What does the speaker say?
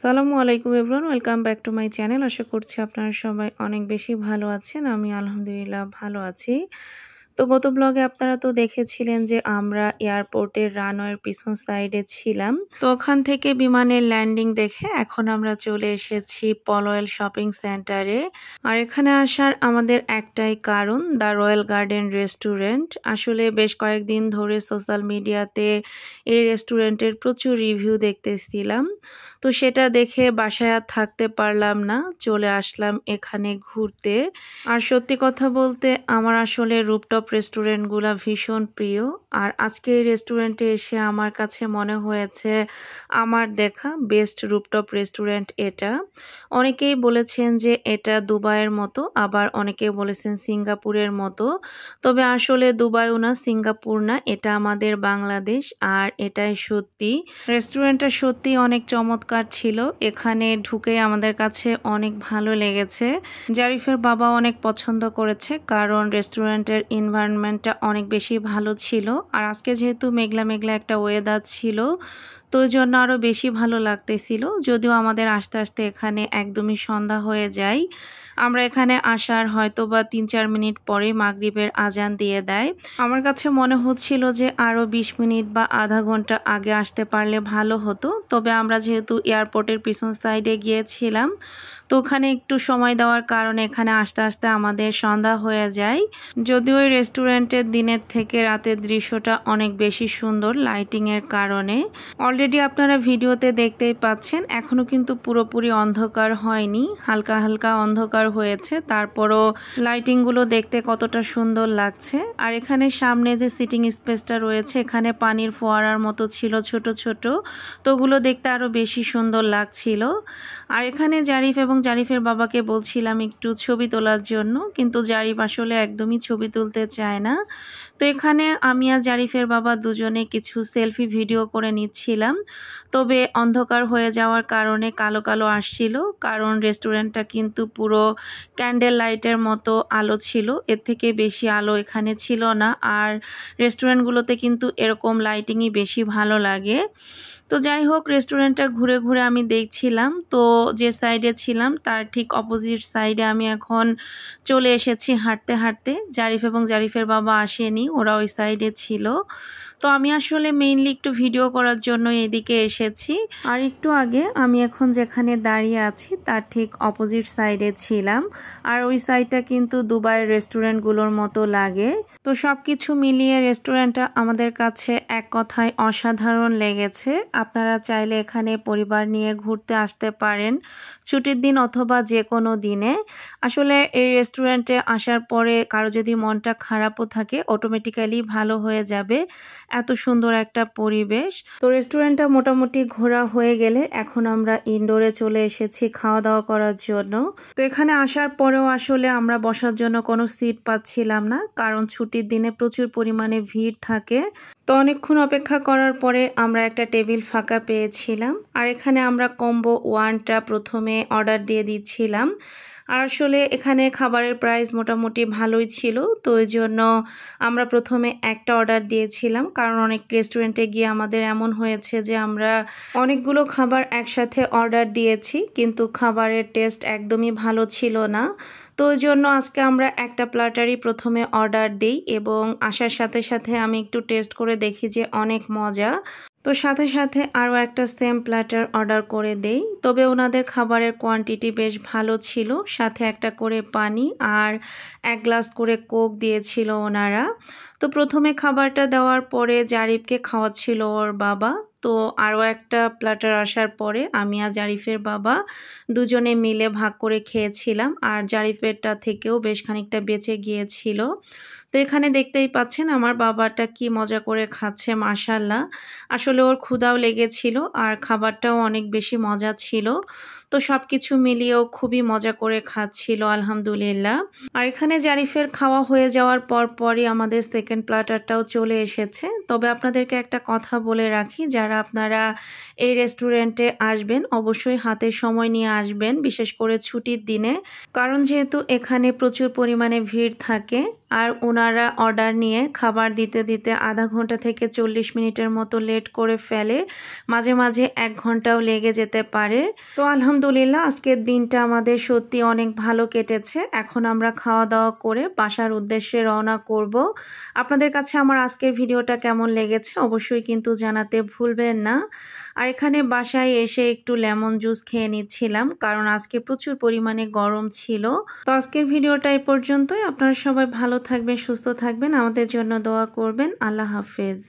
সালামু আলাইকুম everyone, welcome back to my channel. আশা করছি আপনারা সবাই অনেক বেশি ভালো আছেন। আমি আলহামদুলিল্লাহ ভালো আছি। তো গত ব্লগে আপনারা তো দেখেছিলেন যে আমরা এয়ারপোর্টের রানওয়ের পিছন সাইডে ছিলাম। তো ওখান থেকে বিমানের ল্যান্ডিং দেখে এখন আমরা চলে এসেছি পলওয়েল শপিং সেন্টারে। আর এখানে আসার আমাদের একটাই কারণ, দ্য রয়্যাল গার্ডেন রেস্টুরেন্ট। আসলে বেশ কয়েকদিন ধরে সোশ্যাল মিডিয়াতে এই রেস্টুরেন্টের প্রচুর রিভিউ দেখতেছিলাম। তো সেটা দেখে বাসায় আর থাকতে পারলাম না, চলে আসলাম এখানে ঘুরতে। আর সত্যি কথা বলতে আমার আসলে রুফটপ রেস্টুরেন্টগুলো ভীষণ প্রিয়। আর আজকে এই রেস্টুরেন্টে এসে আমার কাছে মনে হয়েছে আমার দেখা বেস্ট রুফটপ রেস্টুরেন্ট এটা। অনেকেই বলেছেন যে এটা দুবাইয়ের মতো, আবার অনেকে বলেছেন সিঙ্গাপুরের মতো। তবে আসলে দুবাইও না, সিঙ্গাপুর না, এটা আমাদের বাংলাদেশ। আর এটাই সত্যি, রেস্টুরেন্টটা সত্যি অনেক চমৎকার ছিল। এখানে ঢুকে আমাদের কাছে অনেক ভালো লেগেছে। জারিফের বাবা অনেক পছন্দ করেছে, কারণ রেস্টুরেন্টের এনভায়রনমেন্টটা অনেক বেশি ভালো ছিল। আর আজকে যেহেতু মেঘলা মেঘলা একটা ওয়েদার ছিল, তো ওই জন্য আরও বেশি ভালো লাগতেছিল। যদিও আমাদের আস্তে আস্তে এখানে একদমই সন্ধ্যা হয়ে যায়। আমরা এখানে আসার হয়তো বা 3-4 মিনিট পরে মাগরিবের আজান দিয়ে দেয়। আমার কাছে মনে হচ্ছিল যে আরও 20 মিনিট বা আধা ঘন্টা আগে আসতে পারলে ভালো হতো। তবে আমরা যেহেতু এয়ারপোর্টের পিছন সাইডে গিয়েছিলাম, তো ওখানে একটু সময় দেওয়ার কারণে এখানে আস্তে আস্তে আমাদের সন্ধ্যা হয়ে যায়। যদিও ওই রেস্টুরেন্টের দিনের থেকে রাতের দৃশ্যটা অনেক বেশি সুন্দর লাইটিংয়ের কারণে। অলরেডি আপনারা ভিডিওতে দেখতেই পাচ্ছেন এখনও কিন্তু পুরোপুরি অন্ধকার হয়নি, হালকা হালকা অন্ধকার হয়েছে। তারপরও লাইটিংগুলো দেখতে কতটা সুন্দর লাগছে। আর এখানে সামনে যে সিটিং স্পেসটা রয়েছে, এখানে পানির ফোয়ারার মতো ছিল ছোট ছোট, তো ওগুলো দেখতে আরও বেশি সুন্দর লাগছিল। আর এখানে জারিফ এবং জারিফের বাবাকে বলছিলাম একটু ছবি তোলার জন্য, কিন্তু জারিফ আসলে একদমই ছবি তুলতে চায় না। তো এখানে আমি আর জারিফের বাবা দুজনে কিছু সেলফি ভিডিও করে নিচ্ছিলাম। তবে অন্ধকার হয়ে যাওয়ার কারণে কালো কালো আসছিল, কারণ রেস্টুরেন্টটা কিন্তু পুরো ক্যান্ডেল লাইটের মতো আলো ছিল, এর থেকে বেশি আলো এখানে ছিল না। আর রেস্টুরেন্টগুলোতে কিন্তু এরকম লাইটিংই বেশি ভালো লাগে। তো যাই হোক, রেস্টুরেন্টটা ঘুরে ঘুরে আমি দেখছিলাম। তো যে সাইডে ছিলাম তার ঠিক অপোজিট সাইডে আমি এখন চলে এসেছি হাঁটতে হাঁটতে। জারিফ এবং জারিফের বাবা আসেনি, ওরা ওই সাইডে ছিল। তো আমি আসলে মেইনলি একটু ভিডিও করার জন্য এদিকে এসেছি। আর একটু আগে আমি এখন যেখানে দাঁড়িয়ে আছি তার ঠিক অপোজিট সাইডে ছিলাম। আর ওই সাইডটা কিন্তু দুবাইয়ের রেস্টুরেন্টগুলোর মতো লাগে। তো সব কিছু মিলিয়ে রেস্টুরেন্টটা আমাদের কাছে এক কথায় অসাধারণ লেগেছে। আপনারা চাইলে এখানে পরিবার নিয়ে ঘুরতে আসতে পারেন ছুটির দিন অথবা যে কোনো দিনে। আসলে এই রেস্টুরেন্টে আসার পরে কারো যদি মনটা খারাপও থাকে অটোমেটিক্যালি ভালো হয়ে যাবে, এত সুন্দর একটা পরিবেশ। তো রেস্টুরেন্টটা মোটামুটি ঘোরা হয়ে গেলে এখন আমরা ইনডোরে চলে এসেছি খাওয়া দাওয়া করার জন্য। তো এখানে আসার পরেও আসলে আমরা বসার জন্য কোনো সিট পাচ্ছিলাম না, কারণ ছুটির দিনে প্রচুর পরিমাণে ভিড় থাকে। তো অনেকক্ষণ অপেক্ষা করার পরে আমরা একটা টেবিল ফাঁকা পেয়েছিলাম। আর এখানে আমরা কম্বো ওয়ানটা প্রথমে অর্ডার দিয়ে দিচ্ছিলাম। আর আসলে এখানে খাবারের প্রাইস মোটামুটি ভালোই ছিল, তো ওই জন্য আমরা প্রথমে একটা অর্ডার দিয়েছিলাম। কারণ অনেক রেস্টুরেন্টে গিয়ে আমাদের এমন হয়েছে যে আমরা অনেকগুলো খাবার একসাথে অর্ডার দিয়েছি, কিন্তু খাবারের টেস্ট একদমই ভালো ছিল না। তো ওই জন্য আজকে আমরা একটা প্ল্যাটারই প্রথমে অর্ডার দিই, এবং আসার সাথে সাথে আমি একটু টেস্ট করে দেখি যে অনেক মজা। তো সাথে সাথে আরও একটা সেম প্ল্যাটার অর্ডার করে দেই। তবে ওনাদের খাবারের কোয়ান্টিটি বেশ ভালো ছিল, সাথে একটা করে পানি আর 1 গ্লাস করে কোক দিয়েছিল ওনারা। তো প্রথমে খাবারটা দেওয়ার পরে জারিফকে খাওয়াচ্ছিল ওর বাবা। তো আরও একটা প্ল্যাটার আসার পরে আমি আর জারিফের বাবা দুজনে মিলে ভাগ করে খেয়েছিলাম। আর জারিফেরটা থেকেও বেশ খানিকটা বেঁচে গিয়েছিল। তো এখানে দেখতেই পাচ্ছেন আমার বাবাটা কি মজা করে খাচ্ছে, মাশাআল্লাহ। আসলে ওর ক্ষুধাও লেগেছিল আর খাবারটাও অনেক বেশি মজা ছিল। তো সব কিছু মিলিয়েও খুবই মজা করে খাচ্ছিল, আলহামদুলিল্লাহ। আর এখানে জারিফের খাওয়া হয়ে যাওয়ার পরই আমাদের সেকেন্ড প্ল্যাটারটাও চলে এসেছে। তবে আপনাদেরকে একটা কথা বলে রাখি, যারা আপনারা এই রেস্টুরেন্টে আসবেন অবশ্যই হাতে সময় নিয়ে আসবেন, বিশেষ করে ছুটির দিনে। কারণ যেহেতু এখানে প্রচুর পরিমাণে ভিড় থাকে, আর ওনারা ওনারা অর্ডার নিয়ে খাবার দিতে দিতে আধা ঘন্টা থেকে 40 মিনিটের মতো লেট করে ফেলে, মাঝে মাঝে 1 ঘন্টাও লেগে যেতে পারে। তো আলহামদুলিল্লাহ আজকের দিনটা আমাদের সত্যি অনেক ভালো কেটেছে। এখন আমরা খাওয়া দাওয়া করে বাসার উদ্দেশ্যে রওনা করব। আপনাদের কাছে আমার আজকের ভিডিওটা কেমন লেগেছে অবশ্যই কিন্তু জানাতে ভুলবেন না। আর এখানে বাসায় এসে একটু লেমন জুস খেয়ে নিচ্ছিলাম, কারণ আজকে প্রচুর পরিমাণে গরম ছিল। তো আজকের ভিডিওটা এই পর্যন্তই। আপনারা সবাই ভালো থাকবেন, সুস্থ থাকবেন, আমাদের জন্য দোয়া করবেন। আল্লাহ হাফেজ।